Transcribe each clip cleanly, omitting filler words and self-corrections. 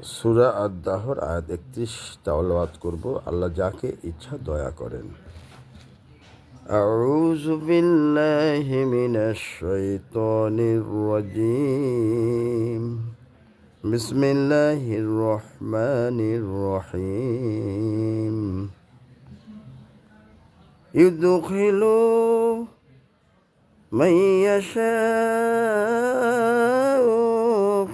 সূরা আদ-দাহর আয়াত ৩১ তেলাওয়াত করব। আল্লাহ যাকে ইচ্ছা দয়া করেন। আউযু বিল্লাহি মিনাশ শাইতানির রাজীম। বিসমিল্লাহির রহমানির রহিম। ইউদখিলু মান ইয়াশাউ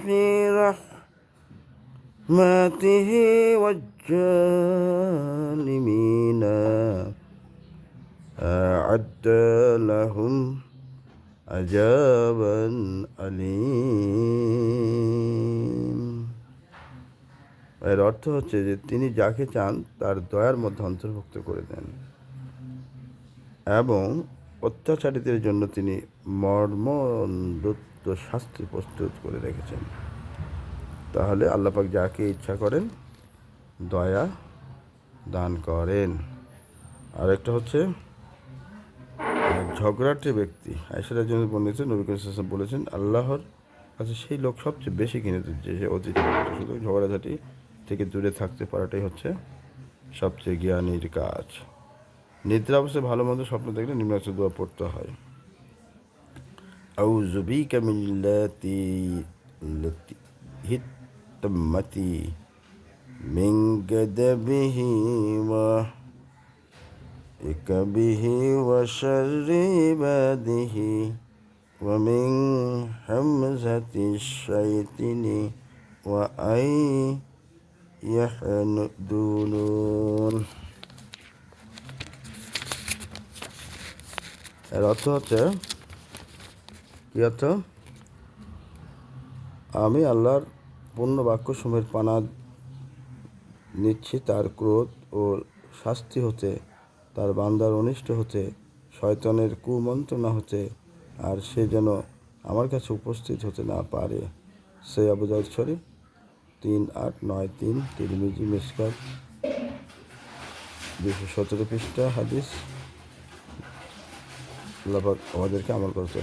ফি রাহমাতিহি ওয়াজ-জালিমিনা আ'আদ্দা লাহুম আযাবান আলীম। এর অর্থ হচ্ছে যে তিনি যাকে চান তার দয়ার মধ্যে অন্তর্ভুক্ত করে দেন এবং অত্যাচারীদের জন্য তিনি মর্মন্তুদ শাস্তি প্রস্তুত করে রেখেছেন। তাহলে আল্লাহ পাক যাকে ইচ্ছা করেন দয়া দান করেন। আরেকটা হচ্ছে ঝগড়াটে ব্যক্তি। আয়েশা রাদিয়াল্লাহু আনহা বলেছেন, নবী করিম সাল্লাল্লাহু আলাইহি ওয়াসাল্লাম বলেছেন, আল্লাহর কাছে সেই লোক সবচেয়ে বেশি ঘৃণিত যে সে অতি ঝগড়াটে। শুধু ঝগড়াঝাটি থেকে দূরে থাকতে পারাটাই হচ্ছে সবচেয়ে জ্ঞানীর কাজ। নিদ্রা অবস্থায় ভালো মন্দ স্বপ্ন দেখলে নিম্নাক্ত দোয়া পড়তে হয়। আউযু বিকা মিল্লাতি হিত্তামাতি মিন গাদাবিহি ওয়া ইকাবিহি ওয়া শাররি ইবাদিহি ওয়া মিন হামযাতিশ শায়াতিনি ওয়া আন ইয়াহদুরুন। এর অর্থ হচ্ছে কি অর্থ? আমি আল্লাহর পূর্ণ বাক্যসমূহের পানা নিচ্ছি তার ক্রোধ ও শাস্তি হতে, তার বান্দার অনিষ্ট হতে, শয়তানের কুমন্ত্রণা হতে, আর সে যেন আমার কাছে উপস্থিত হতে না পারে। সহিহ আবু দাউদ শরীফ 3893, তিরমিজি মিশকাত 217 পৃষ্ঠা হাদিস। আল্লাহ পাক আমাদেরকে আমল করতে